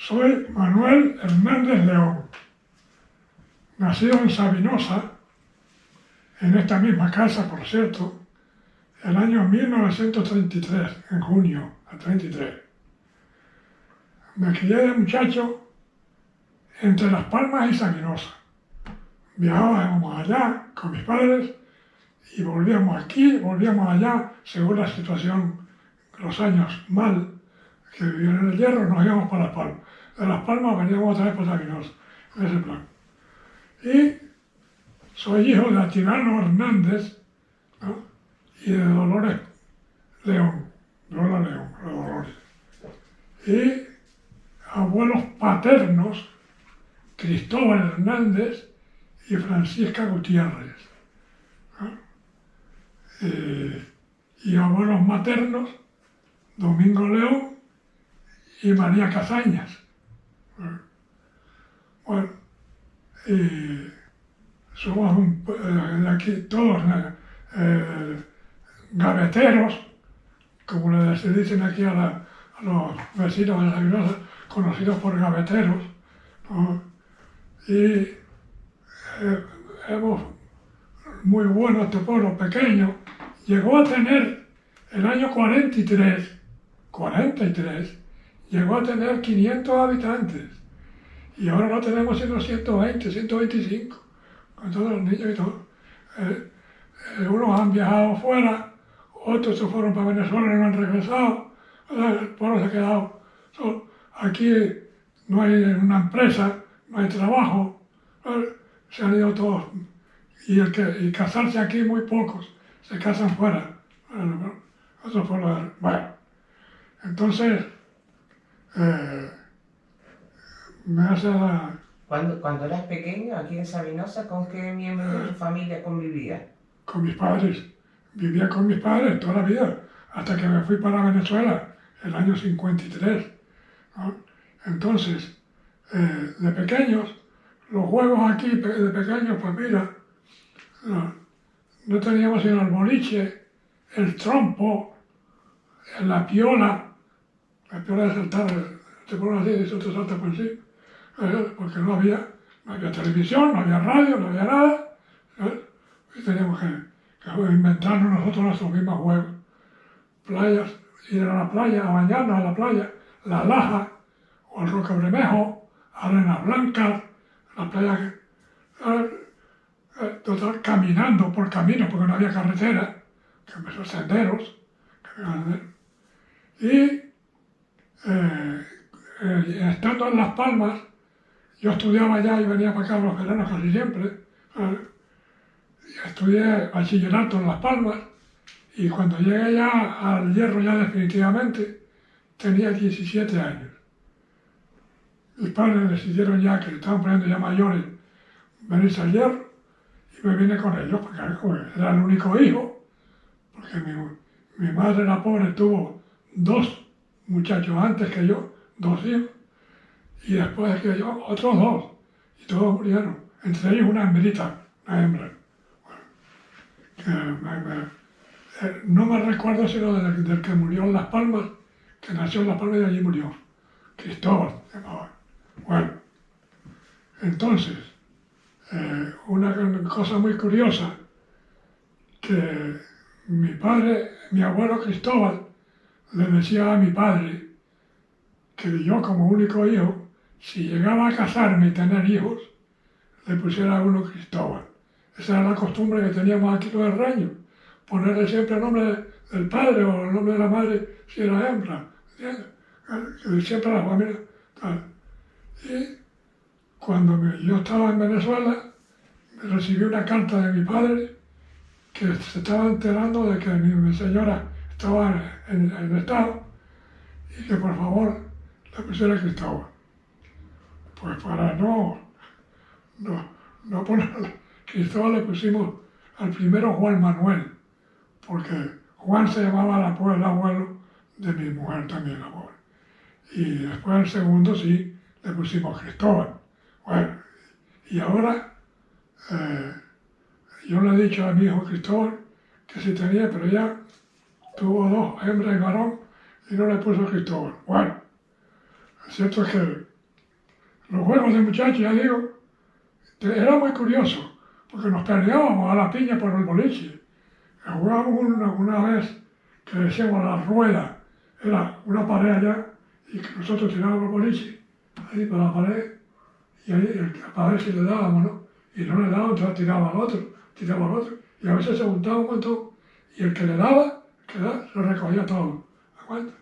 Soy Manuel Hernández León, nacido en Sabinosa, en esta misma casa, por cierto, el año 1933, en junio del 33. Me crié de muchacho entre Las Palmas y Sabinosa. Viajábamos allá con mis padres y volvíamos aquí, volvíamos allá, según la situación, los años mal que vivían en el Hierro, nos íbamos para Las Palmas. De Las Palmas veníamos otra vez para Sabinosa, en ese plan. Y soy hijo de Atilano Hernández, ¿no?, y de Dolores León, Lola León, de Dolores. Y abuelos paternos, Cristóbal Hernández y Francisca Gutiérrez, ¿no? Y abuelos maternos, Domingo León y María Cazañas. Bueno, somos aquí todos gaveteros, como se dicen aquí a los vecinos de Sabinosa, conocidos por gaveteros, ¿no? Y hemos muy bueno este pueblo pequeño. Llegó a tener el año 43, llegó a tener 500 habitantes. Y ahora lo tenemos sino 120, 125, con todos los niños y todo. Unos han viajado fuera, otros se fueron para Venezuela y no han regresado. El pueblo se ha quedado solo. Aquí no hay una empresa, no hay trabajo, se han ido todos. Y casarse aquí muy pocos, se casan fuera. Otros pueblos, bueno. Entonces, me hace la... Cuando eras pequeño, aquí en Sabinosa, ¿con qué miembros de tu familia convivías? Con mis padres. Vivía con mis padres toda la vida, hasta que me fui para Venezuela, el año 53, ¿no? Entonces, de pequeños, los juegos aquí de pequeños, pues mira, no teníamos sino el boliche, el trompo, la piola de saltar, se pone así y otro salta por encima, porque no había televisión, no había radio, no había nada, ¿sabes? Y teníamos que inventarnos nosotros nuestros mismos juegos. Playas, ir a la playa, a bañarnos a la playa, la Laja o el Roque Bermejo, Arenas Blancas, la playa total, caminando por caminos, porque no había carretera, que empezó senderos, y estando en Las Palmas, yo estudiaba allá y venía para acá los veranos casi siempre. Estudié bachillerato en Las Palmas y cuando llegué ya al Hierro ya definitivamente tenía 17 años. Mis padres decidieron ya que estaban poniendo ya mayores venirse al Hierro y me vine con ellos porque era el único hijo, porque mi madre, la pobre, tuvo 2 muchachos antes que yo, 2 hijos, y después que yo otros 2, y todos murieron, entre ellos una hembrita, una hembra. No me recuerdo sino del que murió en Las Palmas, que nació en Las Palmas y allí murió, Cristóbal se llamaba. Bueno, entonces, una cosa muy curiosa, que mi abuelo Cristóbal, le decía a mi padre que yo como único hijo, si llegaba a casarme y tener hijos, le pusiera a uno Cristóbal. Esa era la costumbre que teníamos aquí los herreños, ponerle siempre el nombre del padre o el nombre de la madre si era hembra, ¿entiendes? Que siempre la familia tal. Y cuando yo estaba en Venezuela, recibí una carta de mi padre que se estaba enterando de que mi señora estaba en el estado y que por favor le pusiera Cristóbal. Pues para no ponerle Cristóbal le pusimos al primero Juan Manuel, porque Juan se llamaba el abuelo de mi mujer también, la pobre. Y después al segundo sí le pusimos Cristóbal. Bueno, y ahora yo le he dicho a mi hijo Cristóbal que si tenía, pero ya tuvo 2, hembra y varón, y no le puso Cristóbal. Bueno, es cierto que los juegos de muchachos, ya digo, era muy curioso, porque nos peleábamos a la piña por el boliche. Jugábamos una vez que decíamos la rueda, era una pared allá, y que nosotros tirábamos el boliche, ahí por la pared, y ahí a ver si le dábamos, ¿no? Y no le dábamos, entonces tiraba al otro, y a veces se juntaba un montón, y el que le daba, lo recogía todo, ¿aguanta?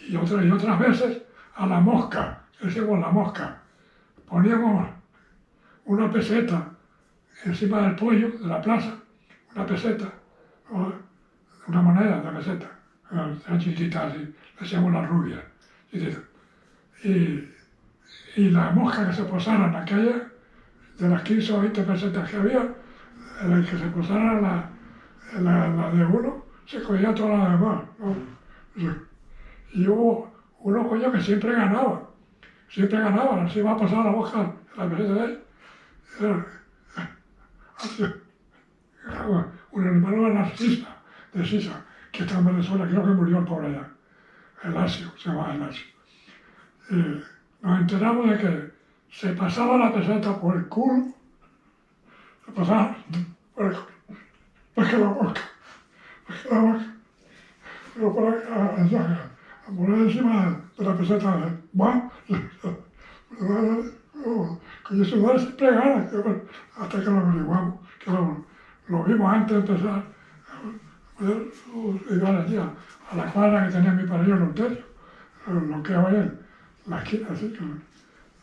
Y otras veces a la mosca, decíamos la mosca, poníamos una peseta encima del pollo de la plaza, una peseta, o una moneda de peseta, era chiquitita así, le decíamos la rubia, chiquitita. Y la mosca que se posara en aquella, de las 15 o 20 pesetas que había, el que se posara la de uno, se cogía todas las demás, ¿no? Y hubo uno, coño, que siempre ganaba, se iba a pasar la mosca en la peseta de él. Era un hermano de Sisa, que está en Venezuela, creo que murió el pobre allá, Elasio, se llama Elasio. Nos enteramos de que se pasaba la peseta por el culo, se pasaba por el culo, porque la boca, pero por a poner encima de la peseta, ¡bam! Coño, su madre siempre gana, hasta que lo averiguamos, que lo vimos antes de empezar. Iba allí a la cuadra que tenía mi padre Loterio, lo que hoy es la esquina, así,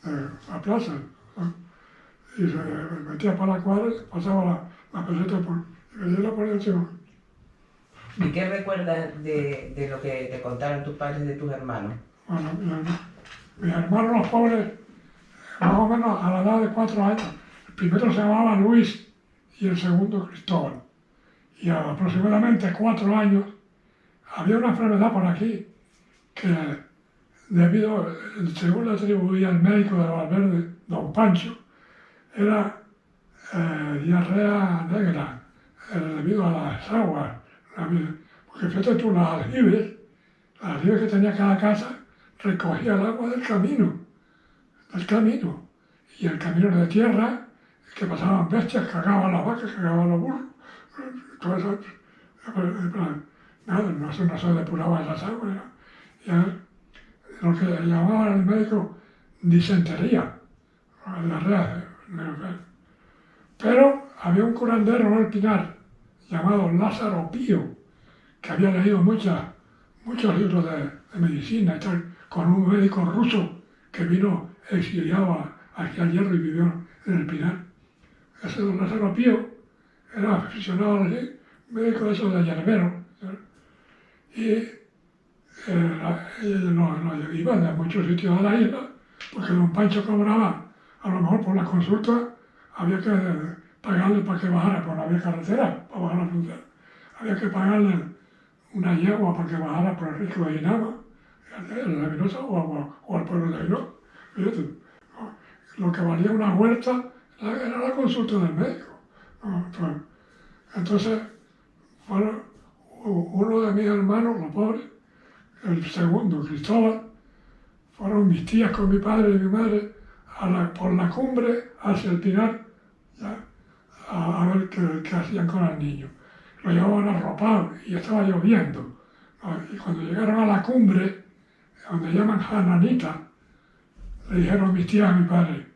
la plaza, ¿no? Y se metía para la cuadra y pasaba la peseta y yo la ponía encima. ¿Y qué recuerdas de lo que te contaron tus padres de tus hermanos? Bueno, mis hermanos los pobres, más o menos a la edad de 4 años, el primero se llamaba Luis y el segundo Cristóbal. Y a aproximadamente 4 años había una enfermedad por aquí que según le atribuía el médico de Valverde, don Pancho, era diarrea negra, debido a las aguas. Porque fíjate tú, las aljibes que tenía cada casa recogía el agua del camino. Y el camino de tierra, que pasaban bestias, cagaban las vacas, cagaban los burros. Todo eso, nada, no se depuraba esas aguas. Ya, lo que llamaban el médico disentería, diarrea. Pero había un curandero en el Pinar llamado Lázaro Pío, que había leído muchos libros de medicina y tal, con un médico ruso que vino exiliado aquí al Hierro y vivió en el Pinar. Ese don Lázaro Pío era aficionado así, médico de esos de hierbero, y nos iba de muchos sitios de la isla, porque don Pancho cobraba, a lo mejor por la consulta, había que pagarle para que bajara, porque no había carretera para bajar la frontera. Había que pagarle una yegua para que bajara por el Rico de Inama, el Vinosa o al pueblo de Vinosa. Fíjate, lo que valía una huerta era la consulta del médico. Entonces, uno de mis hermanos, los pobres, el segundo, Cristóbal, fueron mis tías con mi padre y mi madre por la cumbre hacia el Pinar, ¿ya? A ver qué hacían con el niño. Lo llevaban arropado y estaba lloviendo, ¿no? Y cuando llegaron a la cumbre, donde llaman Hananita, le dijeron mis tías a mi padre: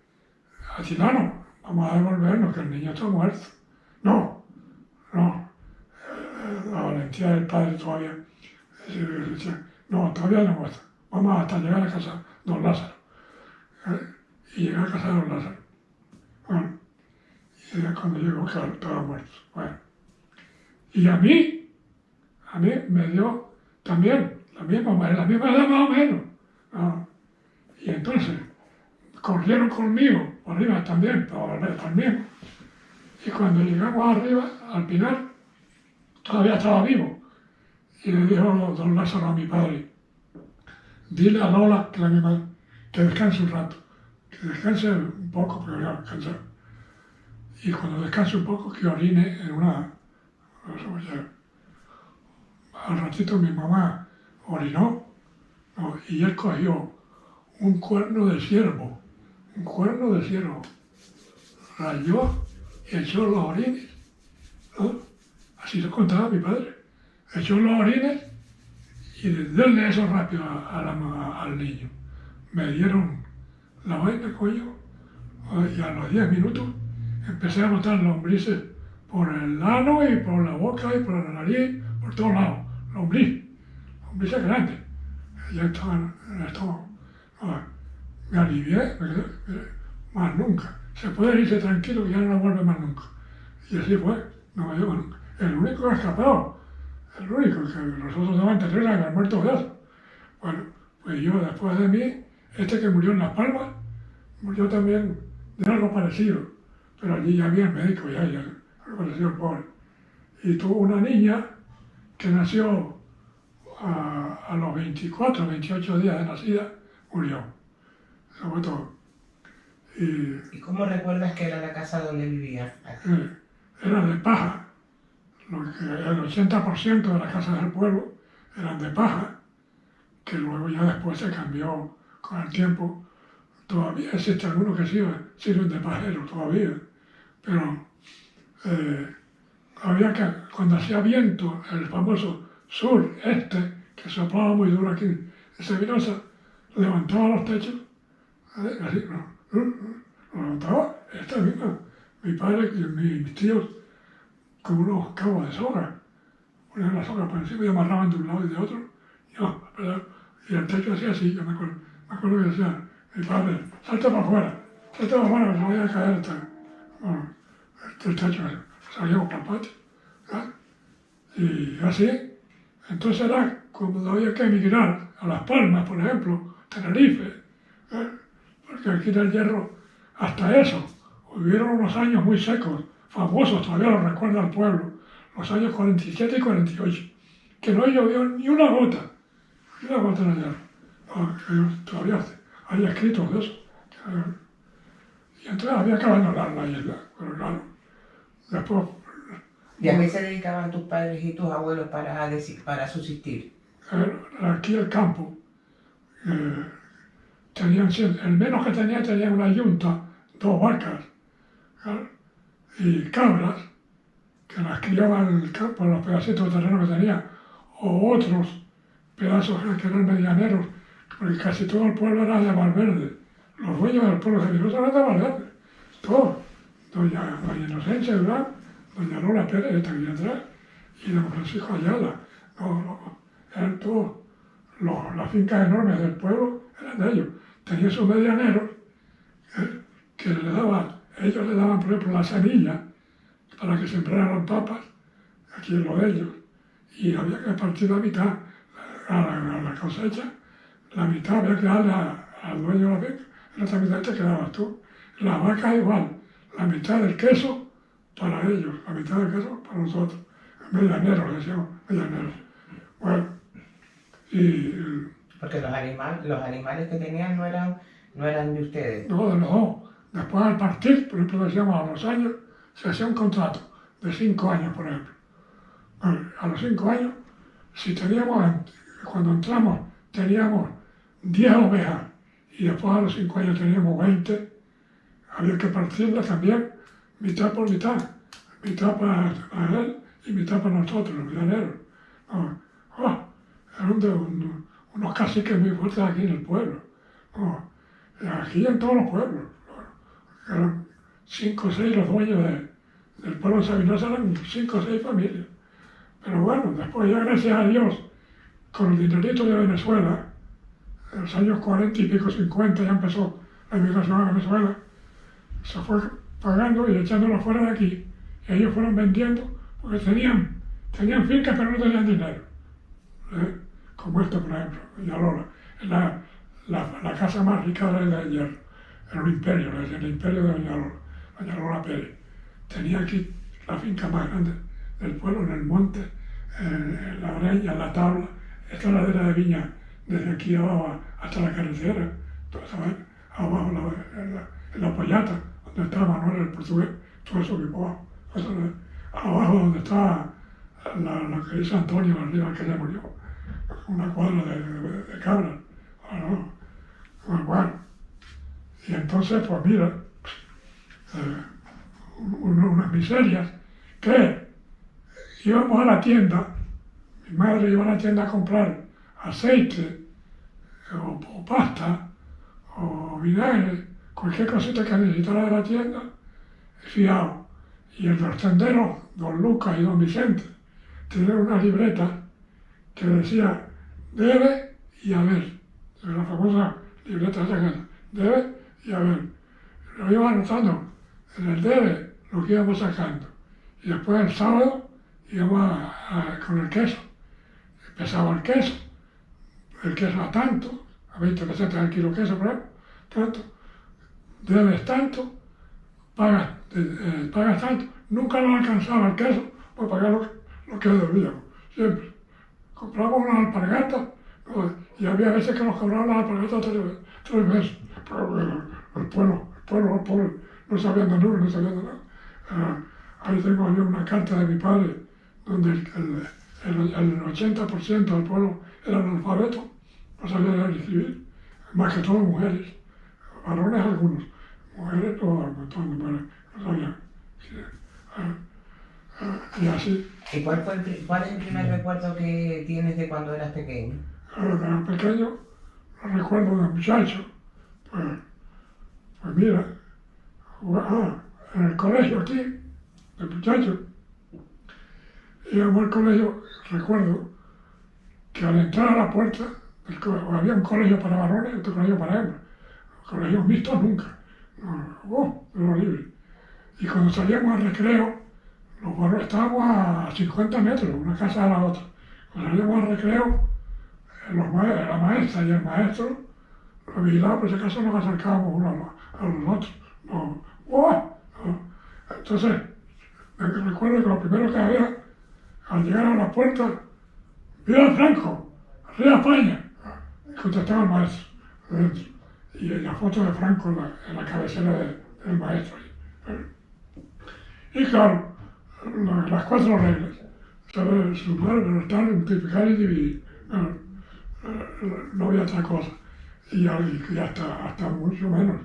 Atilano, vamos a devolvernos, que el niño está muerto. No, la valentía del padre todavía. No, todavía no muerto. Vamos hasta llegar a casa de don Lázaro. Y llegué a casa de don Lázaro. Bueno, y cuando llegó, claro, estaba muerto. Bueno. Y a mí me dio también la misma edad más o menos, ¿no? Y entonces corrieron conmigo, por arriba también, para volver también. Y cuando llegamos arriba, al Pinar, todavía estaba vivo. Y le dijo don Lázaro a mi padre: dile a Lola, que era mi madre, que descanse un rato, que descanse un poco, porque voy a descansar. Y cuando descanse un poco, que orine en una... Al ratito mi mamá orinó, ¿no? Y él cogió un cuerno de ciervo un cuerno de ciervo, rayó y echó los orines, ¿no? Así lo contaba mi padre. Echó los orines y darle eso rápido al niño. Me dieron la vaina, coño, y a los 10 minutos empecé a notar lombrices por el ano y por la boca y por la nariz, por todos lados. Lombrices grandes. Ya estaban en el estómago. Me alivié, más nunca. Se puede irse tranquilo que ya no vuelve más nunca. Y así fue, no me dio más nunca. El único que ha escapado, el único, que los otros daban terreno y habían muerto de eso. Bueno, pues yo después de mí, este que murió en Las Palmas, murió también de algo parecido. Pero allí ya había el médico, ya algo parecido el pobre. Y tuvo una niña que nació a los 24, 28 días de nacida, murió. Eso fue todo. ¿Y cómo recuerdas que era la casa donde vivía? Era de paja. El 80% de las casas del pueblo eran de paja, que luego ya después se cambió con el tiempo. Todavía existen algunos que sirven de pajeros todavía, pero había que, cuando hacía viento, el famoso sur-este, que soplaba muy duro aquí en Sevinosa, levantaba los techos, así, lo levantaba esta misma. Mi padre y mis tíos con unos cabos de soga, ponían la soga por encima y amarraban de un lado y de otro, y el techo hacía así. Yo me acuerdo que decía mi padre, salta para afuera, que se vaya a caer el techo, salíamos para el patio, ¿verdad? Y así, entonces era cuando había que emigrar a Las Palmas, por ejemplo, Tenerife, porque aquí en el Hierro, hasta eso, hubieron unos años muy secos, famosos, todavía lo recuerda el pueblo, los años 47 y 48, que no llovió ni una gota en el Hierro. Todavía hay escritos de eso. Y entonces había que abandonar la isla, pero claro, después... ¿Y a qué se dedicaban tus padres y tus abuelos para subsistir? Aquí el campo, el menos que tenía una yunta, 2 vacas, y cabras, que las criaban en el campo, en los pedacitos de terreno que tenía, o otros pedazos que eran medianeros, porque casi todo el pueblo era de Valverde. Los dueños del pueblo de Sevinosa eran de Valverde, todos. Doña Inocencia Durán, doña Lola Pérez, esta aquí atrás, y don Francisco Ayala. Eran todos, las fincas enormes del pueblo eran de ellos. Tenían sus medianeros, que ellos le daban, por ejemplo, la semilla para que sembraran papas, aquí en lo de ellos, y había que partir la mitad a la cosecha, la mitad había que darle al dueño de la finca, y la otra mitad te quedabas tú. Las vacas igual, la mitad del queso para ellos, la mitad del queso para nosotros, medianeros, decíamos, medianeros. Bueno, y... Porque los animales que tenían no eran de ustedes. No, de los dos. Después al partir, por ejemplo, decíamos a los años, se hacía un contrato de 5 años, por ejemplo. Bueno, a los 5 años, si cuando entramos, teníamos 10 ovejas y después a los 5 años teníamos 20, había que partirlas también, mitad por mitad. Mitad para él y mitad para nosotros, los misioneros. Eran unos caciques muy fuertes aquí en el pueblo. Aquí en todos los pueblos. Eran 5 o 6 los dueños del pueblo de Sabinosa, eran 5 o 6 familias. Pero bueno, después ya gracias a Dios, con el dinerito de Venezuela, en los años 40 y pico, 50, ya empezó la inmigración a Venezuela, se fue pagando y echándolo fuera de aquí. Y ellos fueron vendiendo, porque tenían fincas pero no tenían dinero. Como esta, por ejemplo, Doña Lola, la casa más rica de la Hierro. Era un imperio, le decían el imperio de Doña Lola Pérez. Tenía aquí la finca más grande del pueblo, en el monte, en la breña, en la tabla, esta ladera de viña, desde aquí abajo hasta la carretera, abajo en la Pollata, donde estaba Manuel el portugués, todo eso que abajo donde está la que dice Antonio, arriba que ya murió, una cuadra de cabras. Bueno, y entonces, pues mira, unas miserias, que íbamos a la tienda, mi madre iba a la tienda a comprar aceite, o pasta, o vinagre, cualquier cosita que necesitara de la tienda, fiado. Y el de los tenderos, don Lucas y don Vicente, tenían una libreta que decía debe y haber, la famosa libreta esa que debe y haber. Lo iba anotando en el debe lo que íbamos sacando. Y después el sábado íbamos con el queso. Pesaba el queso a tanto, a 20 pesetas el kilo de queso, por ejemplo, tanto, debes tanto, pagas tanto. Nunca nos alcanzaba el queso para pagar lo que debíamos, siempre. Compramos unas alpargatas, y había veces que nos cobraban las alpargatas tres veces. Pero el pueblo no sabían de nada, no sabían de nada. Ahí tengo yo una carta de mi padre donde el 80% del pueblo eran analfabetos, no sabían leer ni escribir, más que todo mujeres, varones algunos, mujeres todas, un montón de mujeres, no sabían. Y así. ¿Y cuál es el primer recuerdo que tienes de cuando eras pequeño? Cuando era pequeño, lo recuerdo de muchacho, pues mira, en el colegio aquí, de muchacho, íbamos al colegio, recuerdo que al entrar a la puerta, había un colegio para varones y otro colegio para hembras. Colegios mixtos nunca, no libre. Y cuando salíamos al recreo, los varones estábamos a 50 metros, una casa a la otra. Cuando salíamos al recreo, la maestra y el maestro lo vigilaban, por si acaso nos acercábamos uno a los otros. Entonces, me recuerdo que lo primero que había, al llegar a la puerta, ¡viva Franco! ¡Arriba España! Y contestaba el maestro dentro. Y la foto de Franco en la cabecera del maestro. Y claro, las 4 reglas: saber sumar, restar, multiplicar y dividir. No había otra cosa. Y hasta mucho menos,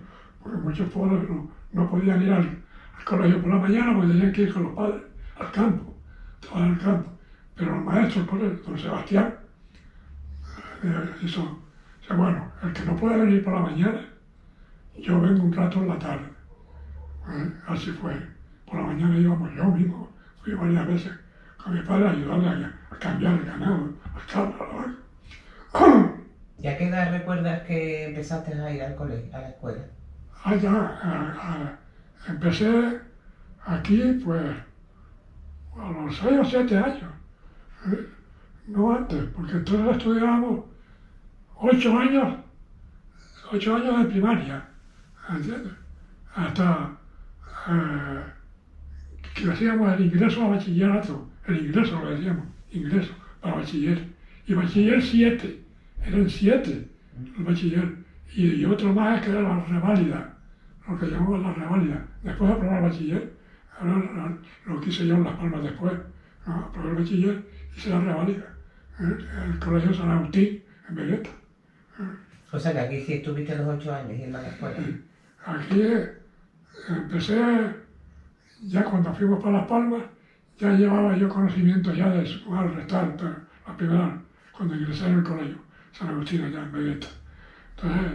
porque muchos pobres no podían ir al colegio por la mañana porque tenían que ir con los padres al campo, trabajar al campo. Pero el maestro, por ejemplo, don Sebastián, hizo, bueno, el que no puede venir por la mañana, yo vengo un rato en la tarde. Así fue. Por la mañana íbamos yo mismo, fui varias veces con mi padre a ayudarle a cambiar el ganado, al campo, a la vaca. ¿Y a qué edad recuerdas que empezaste a ir al colegio, a la escuela? Empecé aquí, pues, a los 6 o 7 años. No antes, porque entonces estudiábamos 8 años de primaria, ¿entiendes? Hasta que hacíamos el ingreso a bachillerato, el ingreso lo decíamos, ingreso para bachiller. Y bachiller 7, eran 7 el bachiller. Y otro más que era la reválida, lo que llamamos la reválida. Después de aprobar el bachiller, ahora lo quise yo en Las Palmas después, ¿no? Aprobé el bachiller y hice la reválida. El colegio San Agustín, en Vegueta. O sea que aquí sí estuviste los 8 años yendo a la escuela. Aquí empecé, ya cuando fuimos para Las Palmas, ya llevaba yo conocimiento ya de sumar, restar, la primera, cuando ingresé en el colegio San Agustín, allá en Vegueta. Entonces,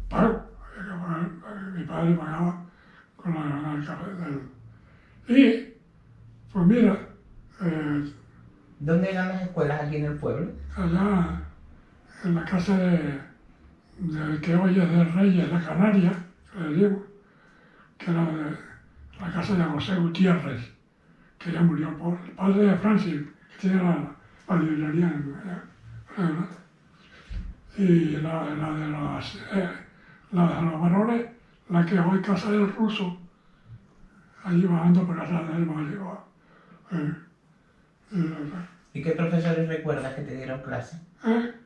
pago, había que pagar, mi padre pagaba con el café del... Y, pues mira, ¿Dónde eran las escuelas aquí en el pueblo? allá en la casa de que hoy es de Reyes de Canarias, que le digo, que era la casa de José Gutiérrez, que ya murió, el padre de Francis, que tiene la librería allá. Y la de los varones, la que hoy casa del ruso, allí bajando por casa de él, me llevaba. ¿Y qué profesores recuerdas que te dieron clase?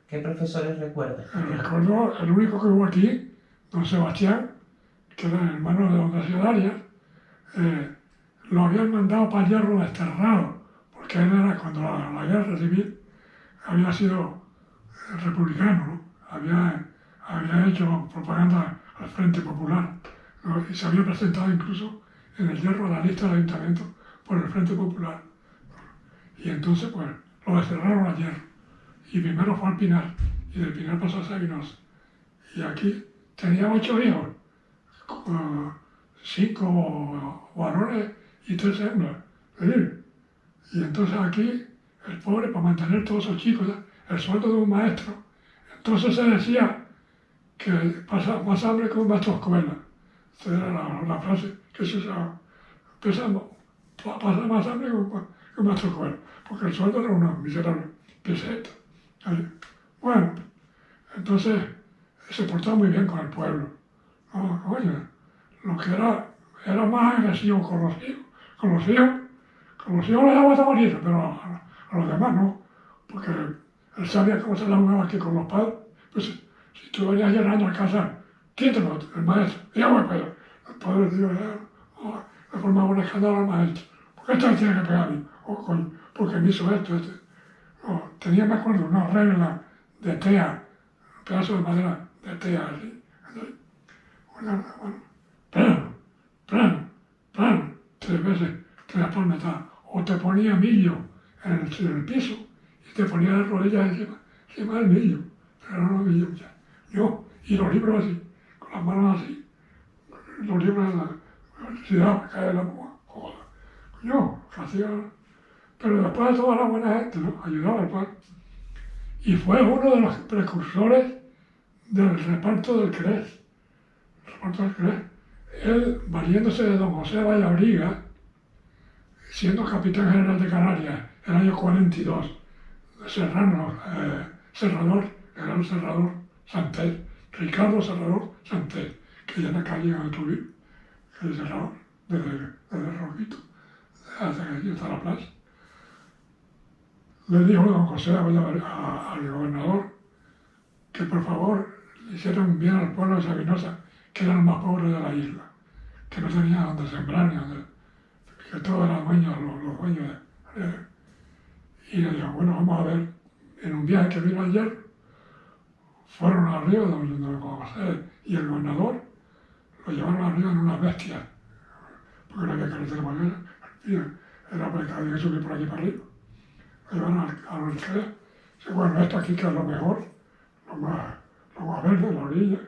¿Qué profesores recuerdas? Recuerdo el único que hubo aquí, don Sebastián, que era el hermano de don Dacidaria, lo habían mandado para Hierro desterrado, porque él era, cuando la guerra civil, había sido republicano, ¿no? Había hecho propaganda al Frente Popular, ¿no? Y se había presentado incluso en el Hierro a la lista del ayuntamiento por el Frente Popular. Y entonces pues lo desterraron al Hierro. Y primero fue al Pinar, y del Pinar pasó a Sabinosa. Y aquí tenía 8 hijos, 5 varones y 3 hembras. Y entonces aquí, el pobre, para mantener todos esos chicos, el sueldo de un maestro, entonces se decía que pasa más hambre que un maestro de escuela. Esa era la frase que se usaba. Pensamos, pasa más hambre que un maestro de escuela, porque el sueldo era una miserable peseta. Bueno, entonces se portaba muy bien con el pueblo. No, oye, lo que era más agresivo con los hijos. Con los hijos les daba esta bonita, pero a los demás no, porque él sabía cómo se la jugaba aquí con los padres. Pues si tú venías llegando a casa, quítalo, el maestro, ya voy para allá. El padre dijo, le formaba un escándalo al maestro. ¿Por qué este tiene que pegar a mí? Oh, coño, porque me hizo esto, No, tenía, me acuerdo, una regla de tea, un pedazo de madera de tea, así. Bueno, plan, 3 veces, 3 palmetadas. O te ponía millo en el piso y te ponía las rodillas encima del millo. Pero no millo ya. Yo, y los libros así, con las manos así, los libros en la universidad, me cae la moja, joder. Yo, hacía. Pero después de toda la buena gente, ¿no? Ayudaba al padre. Y fue uno de los precursores del reparto del CRES. Él, valiéndose de don José Vallabriga, siendo capitán general de Canarias en el año 42, Serrador, general Serrador Santel, Ricardo Serrador Santel, que ya en la calle donde tú vives, que es Serrador, desde Roquito, hasta que aquí está la plaza. Le dijo don José al gobernador que por favor le hicieran un bien al pueblo de Sabinosa, que eran los más pobres de la isla, que no tenían donde sembrar, que todos eran dueños, los dueños y le dijo, bueno, vamos a ver, en un viaje que vino ayer, fueron arriba donde don José y el gobernador, lo llevaron arriba en unas bestias, porque no había carretera mayor, era para que había que subir por aquí para arriba. Lo llevaron al Alcalá, dice, bueno, esto aquí que es lo mejor, lo más verde, la orilla.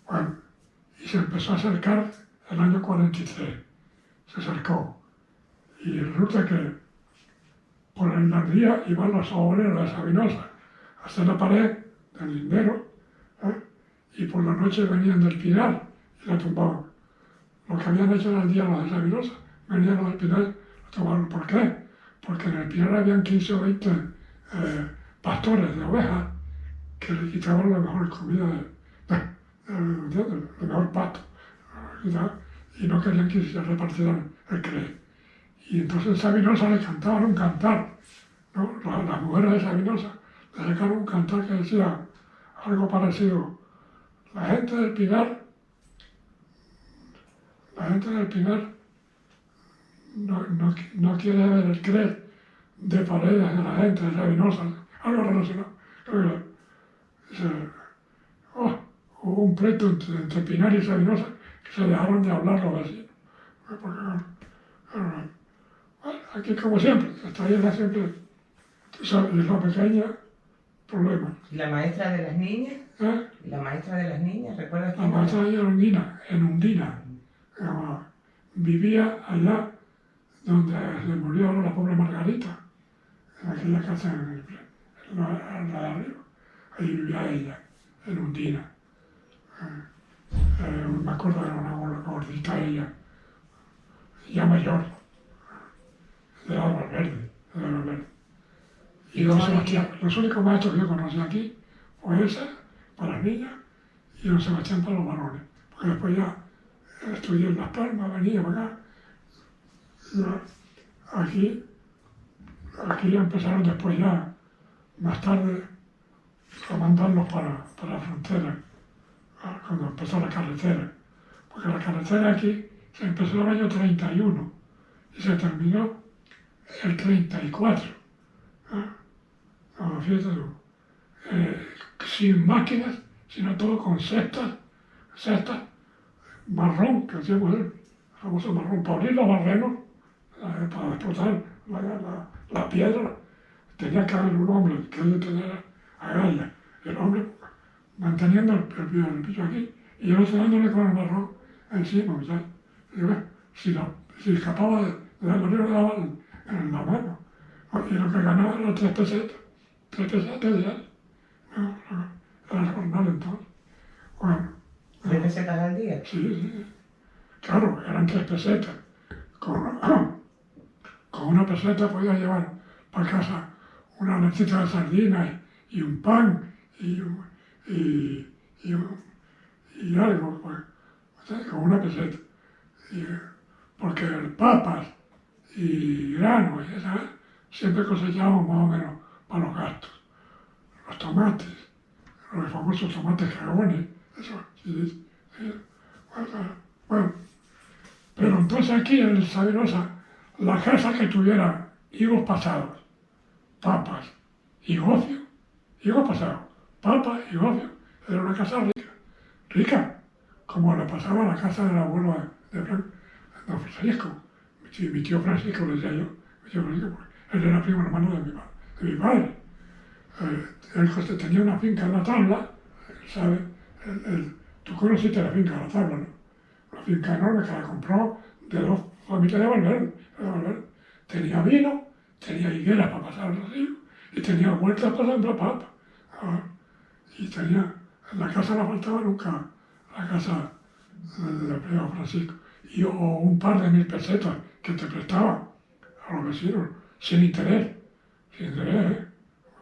Bueno, y se empezó a acercar el año 43, se acercó. Y resulta que por el día iban los obreros de Sabinosa a hacer la pared del lindero, y por la noche venían del Pinar y la tumbaban. Lo que habían hecho en el día los de Sabinosa, venían los del Pinar y la tumbaban. ¿Por qué? Porque en el Pinar habían 15 o 20 pastores de ovejas que le quitaban la mejor comida el mejor pasto, y no querían que se repartieran el CRES. Y entonces en Sabinosa le cantaban un cantar, ¿no? Las mujeres de Sabinosa le sacaron un cantar que decía algo parecido. La gente del Pinar no quiere ver el CRES de Paredes de la gente de Sabinosa, algo relacionado. Hubo un pleito entre Pinar y Sabinosa que se dejaron de hablar los vecinos. Bueno, aquí como siempre, esta isla siempre, tú sabes, isla pequeña, problemas. ¿Y la maestra de las niñas? ¿Y la maestra de las niñas? ¿Recuerdas quién La maestra de ella era en Undina. Vivía allá donde se murió la pobre Margarita, en aquella casa en la de arriba. Ahí vivía ella, en Undina. Me acuerdo de una gordita ella, ya mayor, de Álvaro Verde. Y don Sebastián, los únicos maestros que yo conocí aquí fue esa, para las niñas, y don Sebastián para los varones. Porque después ya estudié en Las Palmas, venía para acá. Aquí ya empezaron después ya, más tarde, a mandarlos para la frontera, cuando empezó la carretera. Porque la carretera aquí se empezó en el año 31 y se terminó el 34. Fíjate tú, sin máquinas sino todo con cestas marrón, que hacíamos el famoso marrón, para abrir los barrenos, para explotar la piedra, tenía que haber un hombre que él tenía agallas. El hombre manteniendo el pillo aquí y el otro dándole con el marrón encima, ¿sabes? Y bueno, si escapaba de la gorilla le daban en la mano. Y lo que ganaba eran 3 pesetas diarias. No, era el jornal entonces. Bueno. 3 pesetas al día. Sí. Claro, eran 3 pesetas. Con una peseta podía llevar para casa una lechita de sardinas y un pan y algo, pues, o sea, con una peseta. Porque papas y granos, ¿sabes? Siempre cosechábamos más o menos para los gastos. Los tomates, los famosos tomates cagones, eso, sí. Bueno, pero entonces aquí en Sabinosa, la casa que tuviera higos pasados, papas y gofio, higos pasados, papas y gofio, era una casa rica, como le pasaba a la casa del abuelo de don Francisco, mi tío Francisco, le decía yo, mi tío Francisco, porque él era primo hermano de mi padre. Él tenía una finca en la tabla, ¿sabes? Tú conociste la finca de la tabla, ¿no? Una finca enorme que la compró de 2 familias de Valverde. Tenía vino, tenía higueras para pasar los ríos y tenía huertas para sembrar papas. Y tenía, en la casa no faltaba nunca, la casa del primo Francisco. O un par de 1000 pesetas que te prestaban a los vecinos, sin interés,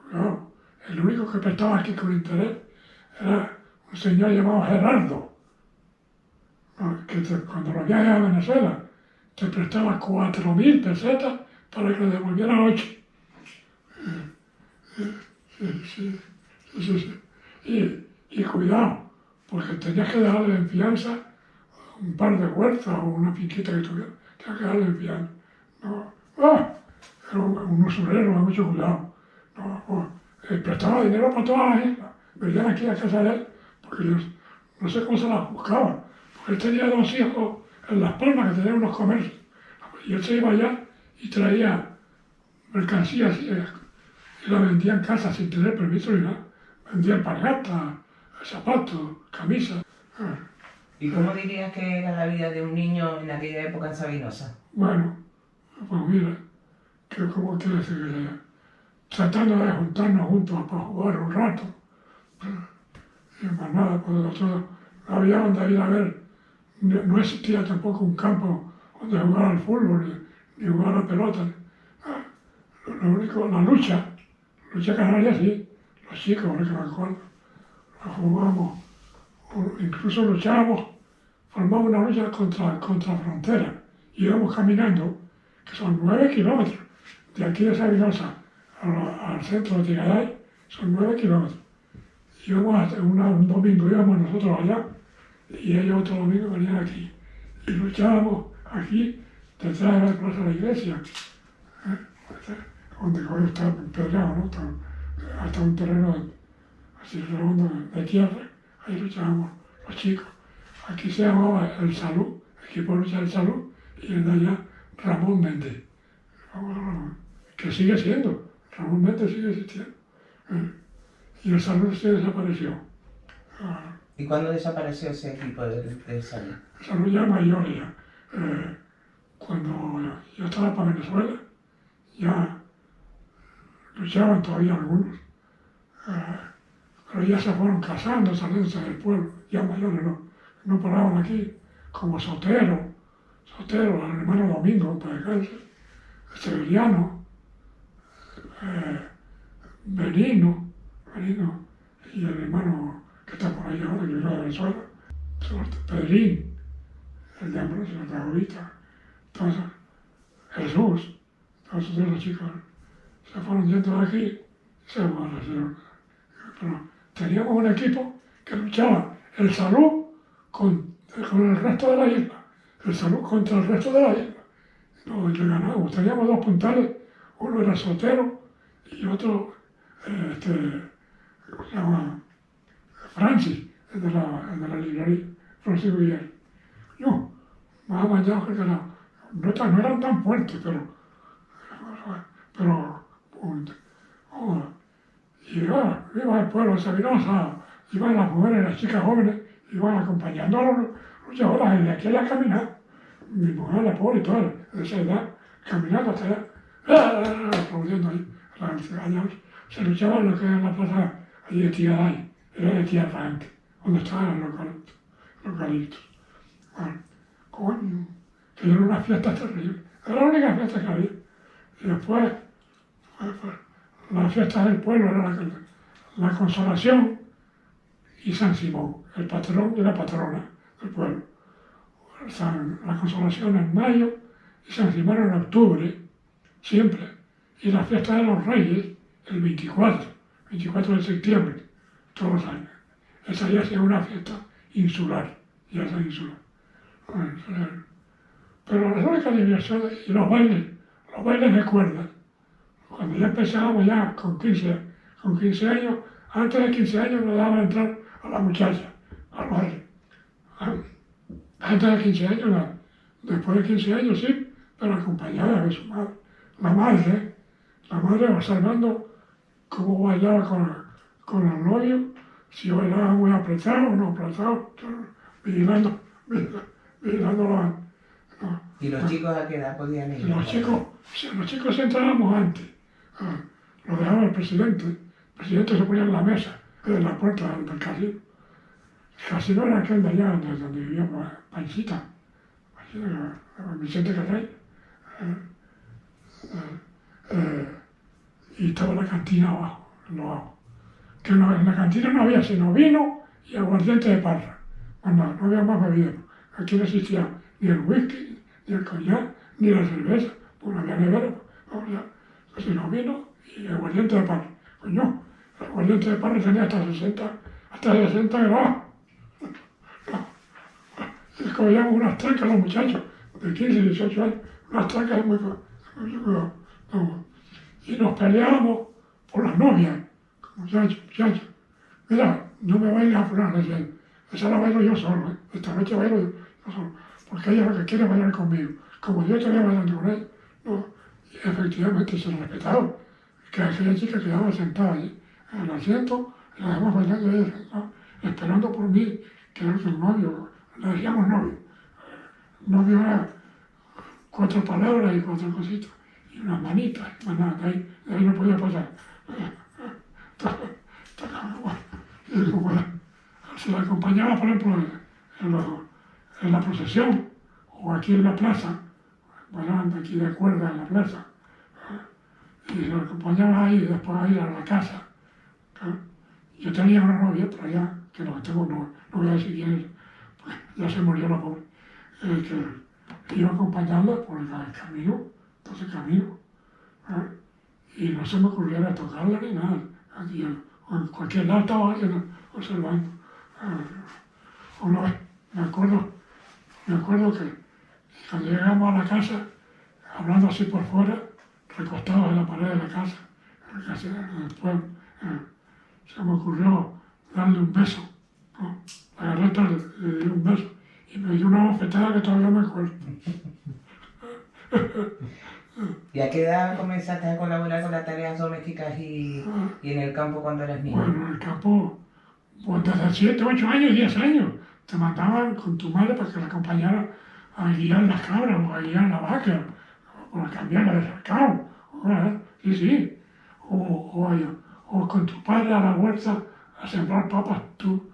Claro, el único que prestaba aquí con interés era un señor llamado Gerardo, que cuando lo viaje a Venezuela te prestaba 4000 pesetas para que le devolviera 8. Sí. Y cuidado, porque tenías que darle en fianza un par de huertas o una finquita que tuviera, tenías que darle en fianza. No, era un usurero, mucho cuidado. Prestaba dinero para todas las islas. Venían aquí a casa de él, porque yo no sé cómo se las buscaba. Porque él tenía 2 hijos en Las Palmas que tenían unos comercios. Y él se iba allá y traía mercancías y la vendía en casa sin tener permiso ni nada. Vendía alpargatas, zapatos, camisas. ¿Y cómo dirías que era la vida de un niño en aquella época en Sabinosa? Bueno, pues mira, que como quiere decir que tratando de juntarnos juntos para jugar un rato. Y más nada, pues nosotros había donde ir a ver, no existía tampoco un campo donde jugar al fútbol, ni jugar a la pelota. Lo único, la lucha canaria sí, los chicos, ahora que me acuerdo, la jugábamos, incluso luchábamos, formábamos una lucha contra frontera, íbamos caminando, que son 9 kilómetros, de aquí de Sabinosa al centro de Tigray, son 9 kilómetros. Íbamos un domingo íbamos nosotros allá y ellos otro domingo venían aquí. Y luchábamos aquí detrás de la plaza de la iglesia, donde hoy está empedrado, ¿no? Hasta un terreno así redondo de tierra, ahí luchábamos los chicos. Aquí se llamaba El Salud, Equipo de Lucha del Salud, y el de allá Ramón Méndez, que sigue siendo. Ramón Méndez sigue existiendo. Y el Salud se desapareció. ¿Y cuándo desapareció ese equipo de Salud? El Salud ya mayor ya. Cuando yo estaba para Venezuela, ya luchaban todavía algunos. Pero ya se fueron casando, saliéndose del pueblo, ya mayores no paraban aquí, como Sotero, el hermano Domingo, para cáncer, Severiano, Benino, y el hermano que está por ahí ahora, que vive de Venezuela, Pedrín, el de Ambrosio, el de Agüita, entonces Jesús, todos esos chicos se fueron yendo de aquí, se fueron. Pero teníamos un equipo que luchaba el Salud con el resto de la isla, el Salud contra el resto de la isla. No, y le ganábamos. Teníamos 2 puntales, uno era Sotero y otro, ¿cómo se llama? Francis, el de la librería, Francis Guillén. Yo, más bañados que no eran tan fuertes, pero oh, y iba al pueblo de Sabinosa, iban las mujeres, las chicas jóvenes, iban acompañando a los luchadores de aquí a la caminar. Mi mujer, la pobre y toda, de esa edad, caminando hasta allá, aplaudiendo ahí, allá se luchaba en lo que era la plaza allí de Tía Day, era de Tía Frank, donde estaban los localitos. Bueno, coño, que era una fiesta terrible, era la única fiesta que había. Y después, la fiesta del pueblo era la Consolación y San Simón, el patrón y la patrona del pueblo. La Consolación en mayo y San Simón en octubre, siempre. Y la fiesta de los Reyes, el 24 de septiembre, todos los años. Esa ya sea una fiesta insular, ya es insular. Pero las únicas diversiones y los bailes de cuerda. Cuando ya empezábamos ya con 15 años, antes de 15 años nos daban entrar a la muchacha, al baile. Antes de 15 años, no. Después de 15 años sí, pero acompañada de su madre. La madre observando cómo bailaba con el novio, si bailaba muy apretado o no apretado, vigilándolo. No. ¿Y los chicos a qué edad podían ir? Los chicos entrábamos antes. Lo dejaba el presidente se ponía en la mesa, en la puerta del casino. El casino era aquel de allá, donde vivía Panchita, Vicente Carrey. Y estaba la cantina abajo, en lo bajo. Que no, en la cantina no había sino vino y aguardiente de parra. Bueno, no había más bebida. Aquí no existía ni el whisky, ni el coñac, ni la cerveza, pues no había nevera, sino vino y aguardiente de parra. Coño, el aguardiente de parra tenía hasta 60 grados. Y cogíamos unas trancas los muchachos, de 15 y 18 años, unas trancas muy y nos peleábamos por las novias, muchachos. Mira, no me bailes a fulano, esa la bailo yo solo, esta noche bailo yo solo, porque ella lo que quiere es bailar conmigo. Como yo estaría bailando con ella, no, y efectivamente se respetaba, que aquella chica quedaba sentada allí, en el asiento, y la dejamos bailando ella sentada, esperando por mí, que era su novio, le decíamos novio. Novio era 4 palabras y 4 cositas, y unas manitas, más nada, de ahí no podía pasar. Y como se la acompañaba, por ejemplo, en la procesión, o aquí en la plaza, bailando aquí de cuerda en la plaza, y se la acompañaba ahí, y después a ir a la casa. Yo tenía una novia, pero ya, que no tengo, no voy a decir quién es, pues ya se murió la pobre, que iba a acompañarla por el camino, entonces camino, y no se me ocurriera tocarla ni nada. Aquí, en cualquier lado estaba alguien observando. Una vez, me acuerdo que cuando llegamos a la casa, hablando así por fuera, recostados en la pared de la casa, después se me ocurrió darle un beso, ¿no? La garreta le di un beso y me dio una bofetada que todavía me acuerdo. ¿Y a qué edad comenzaste a colaborar con las tareas domésticas y en el campo cuando eras niño? Bueno, en el campo, pues desde 7, 8 años, 10 años, te mandaban con tu madre para que la acompañara a guiar las cabras o a guiar la vaca, o a cambiarla de cercado, sí, o con tu padre a la huerta a sembrar papas, tu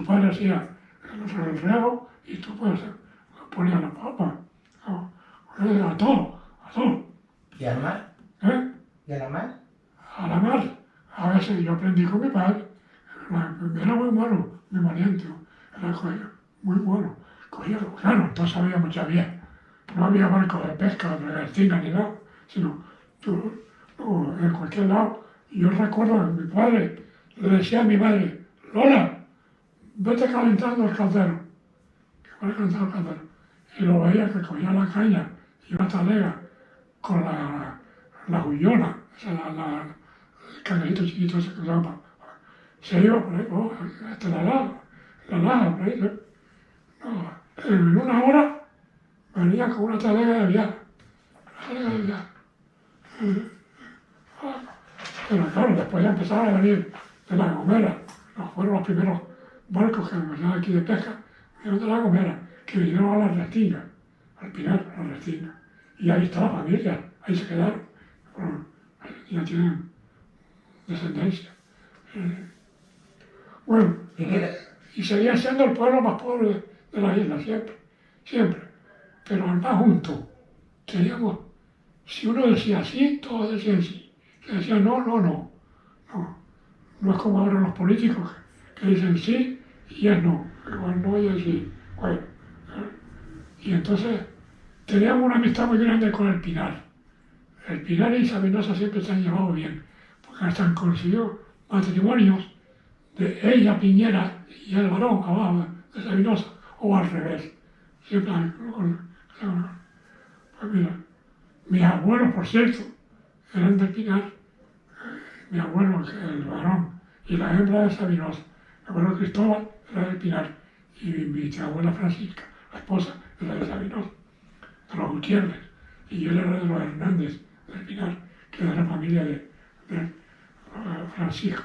padre hacía el riego y tú pues ponías la papa, a todo. ¿Y al mar? ¿Y a la mar? A la mar. A veces yo aprendí con mi padre. Era muy bueno, muy valiente. Era muy bueno. Claro, entonces había mucha vía. No había barcos de pesca, de regatina ni nada, sino en cualquier lado. Yo recuerdo que mi padre le decía a mi madre, Lola, vete calentando el caldero. Que va a calentar el caldero. Y lo veía que cogía la caña y una talega con la huillona, el cangrejito chiquito ese que se llama, se iba por ahí, hasta la Laja, por ahí. No, en una hora venía con una talega de viaje. Pero claro, después ya empezaron a venir de La Gomera. Fueron los primeros barcos que venían aquí de pesca, vinieron de La Gomera, que vinieron a la Restinga, al Pinar, a la Restinga. Y ahí está la familia, ahí se quedaron. Bueno, ya tienen descendencia. Bueno, y seguía siendo el pueblo más pobre de la isla, siempre. Pero al más junto, teníamos, si uno decía sí, todos decían sí. Si decía no, no, no. No es como ahora los políticos que dicen sí y es no. Igual no y es sí. Bueno, y entonces teníamos una amistad muy grande con el Pinar. El Pinar y Sabinosa siempre se han llevado bien, porque hasta han conseguido matrimonios de ella, Piñera, y el varón abajo de Sabinosa, o al revés. Siempre pues mira, mis abuelos, por cierto, eran del Pinar. Mi abuelo, el varón, y la hembra de Sabinosa. Mi abuelo Cristóbal era del Pinar, y mi abuela Francisca, la esposa, era de Sabinosa, de los Gutiérrez, y él era de los Hernández del Pinar, que era de la familia de Francisco.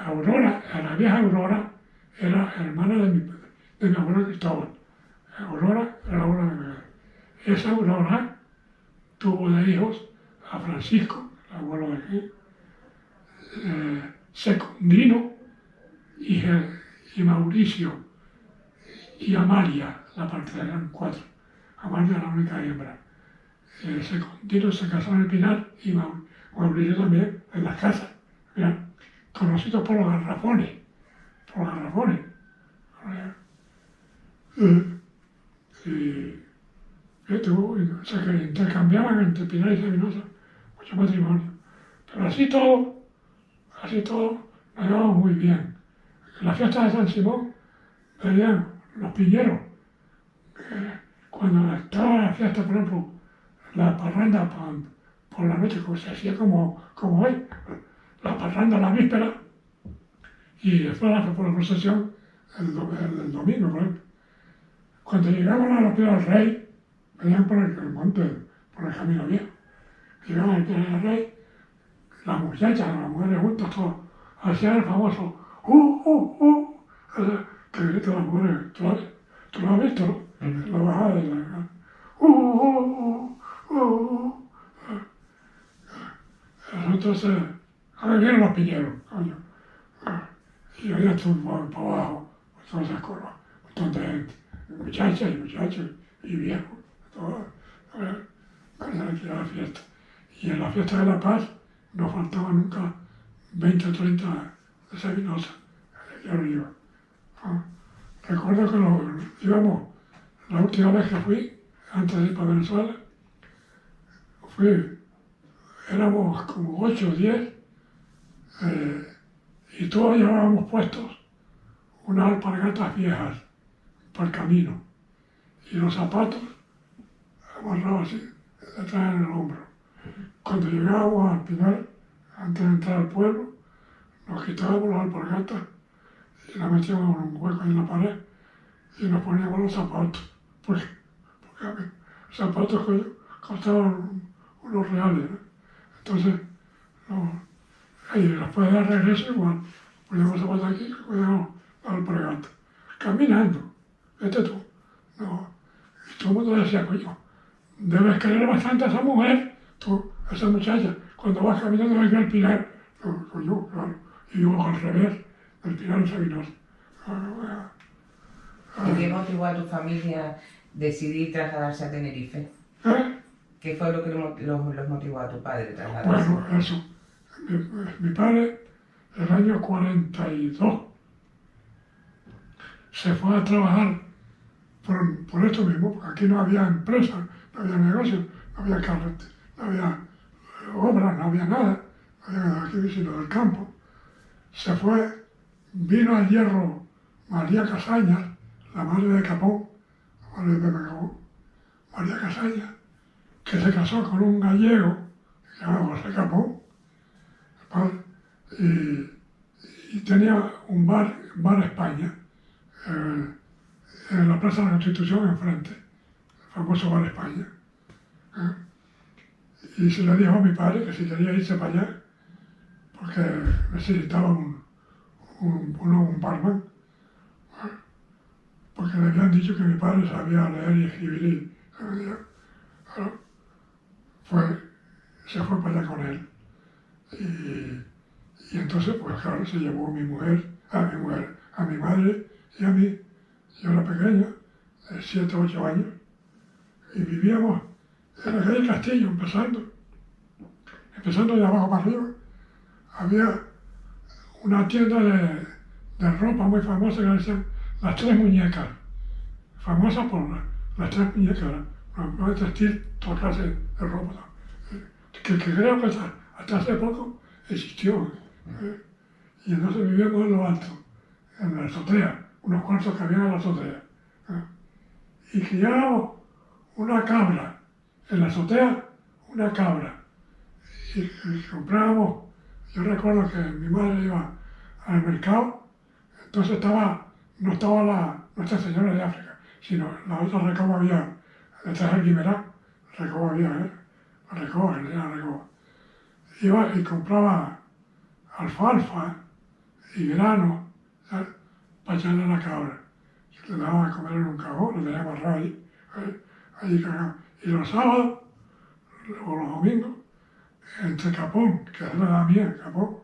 Aurora, la vieja Aurora, era hermana de mi abuelo Cristóbal. Aurora era la abuela de mi madre. Esa Aurora tuvo de hijos a Francisco, el abuelo de aquí, Secundino y Mauricio y Amalia, la parte eran 4. Amalia era la única hembra. Secundino se casó en el Pinar y Mauricio también en las casas. Mira, conocidos por los garrafones. O sea que intercambiaban entre Pinar y Sabinosa mucho matrimonio. Pero así todo, nos llevamos muy bien. En la fiesta de San Simón venían los piñeros. Cuando estaba la fiesta, por ejemplo, la parranda por la noche, pues se hacía como hoy, la parranda la víspera, y después por la procesión el domingo, por ejemplo. Cuando llegaban a los pies del rey, venían por el monte, por el camino viejo. Llegaban al pie del rey, las mujeres juntas, todas, hacían el famoso que gritan las mujeres, tú lo has visto, ¿no? En la bajada de la entonces, ahora vienen los piñeros, coño. Y había estuvo para abajo, todas esas cosas, un montón de gente, muchachas y muchachos y viejos, todos, para aquí a la fiesta. Y en la fiesta de la paz no faltaba nunca 20 o 30 de Sabinosa, aquí arriba. Recuerdo que íbamos, la última vez que fui, antes de ir para Venezuela, éramos como 8 o 10, y todos llevábamos puestos unas alpargatas viejas para el camino, y los zapatos amarrados así, detrás en el hombro. Cuando llegábamos al final, antes de entrar al pueblo, nos quitábamos las alpargatas y las metíamos en un hueco en la pared y nos poníamos los zapatos, porque los zapatos costaban unos reales, ¿no? Entonces, y después de regreso igual, poníamos los zapatos aquí y poníamos las alpargatas, caminando, vete tú. No. Y todo el mundo decía, coño, debes querer bastante a esa mujer, tú, a esa muchacha, cuando vas caminando hay que al Pinar, coño, claro, y yo al revés, del Pinar a Sabinosa. ¿Y qué motivó a tu familia decidir trasladarse a Tenerife? ¿Qué fue lo que los motivó a tu padre a trasladarse? Bueno, eso. Mi padre, en el año 42, se fue a trabajar por esto mismo, porque aquí no había empresas, no había negocios, no había carreteras, no había obras, no había nada, no había nada aquí sino del campo. Se fue, vino al Hierro María Casañas, la madre de Capón, la madre de Pepe Capón, María Casañas, que se casó con un gallego llamado José Capón, y tenía un bar España, en la Plaza de la Constitución enfrente, el famoso bar España. Y se le dijo a mi padre que si quería irse para allá, porque necesitaba un barman, porque le habían dicho que mi padre sabía leer y escribir se fue para allá con él. Y entonces, pues claro, se llevó a mi madre y a mí. Yo era pequeño, de 7 o 8 años, y vivíamos en la calle Castillo, empezando de abajo para arriba. Había una tienda de ropa muy famosa que le decían Las Tres Muñecas, famosa por las tres muñecas, una textil, toda clase de ropa, que creo que hasta hace poco existió. Y entonces vivíamos en lo alto, en la azotea, unos cuartos que había en la azotea. Y criábamos una cabra, en la azotea, una cabra. Y comprábamos, yo recuerdo que mi madre iba al mercado, entonces no estaba Nuestra Señora de África, sino la otra Recoba había, detrás del Guimerá, Recoba había, Recoba, que era Recoba. Iba y compraba alfalfa y grano, ¿sabes?, para echarle a la cabra. Le daba a comer en un cajón, lo tenía amarrado allí cagado. Y los sábados, o los domingos, entre capón, que era la mía, capón,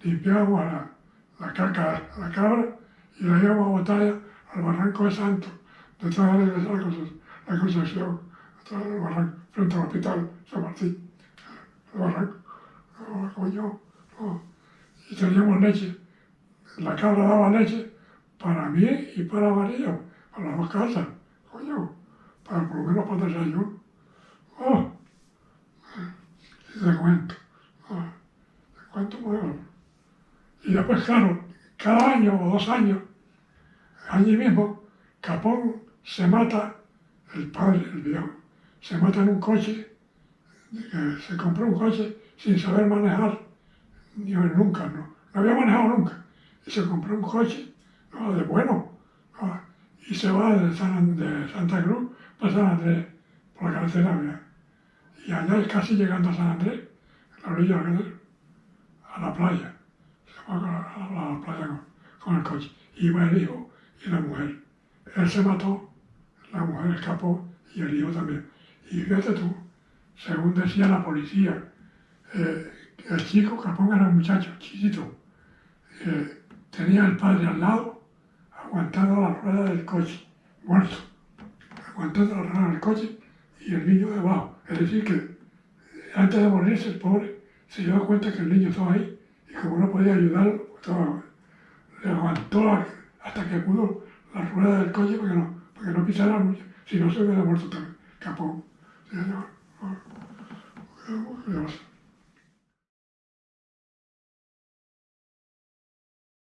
limpiábamos la caca a la cabra y la íbamos a botar al barranco de Santos, detrás de la iglesia de la Concepción, detrás del barranco, frente al hospital San Martín, el barranco. Y teníamos leche. La cabra daba leche para mí y para María, para las dos casas, para por lo menos para desayuno. Y te cuento muy. Y después, claro, cada año o 2 años, allí mismo, Capón se mata, el padre, el viejo, se mata en un coche, se compró un coche sin saber manejar, nunca, no había manejado nunca. Y se compró un coche, de bueno, y se va de Santa Cruz para San Andrés, por la carretera. Y allá casi llegando a San Andrés, en la orilla a la playa. Se va a la playa con el coche. Iba el hijo y la mujer. Él se mató, la mujer escapó y el hijo también. Y fíjate tú, según decía la policía, el chico Capón era un muchacho chiquito. Tenía el padre al lado, aguantando la rueda del coche, muerto, aguantando la rueda del coche y el niño debajo. Es decir, que antes de morirse el pobre se dio cuenta que el niño estaba ahí y como no podía ayudarlo, le aguantó hasta que pudo la rueda del coche para que no pisara mucho, si no se hubiera muerto también. Capón.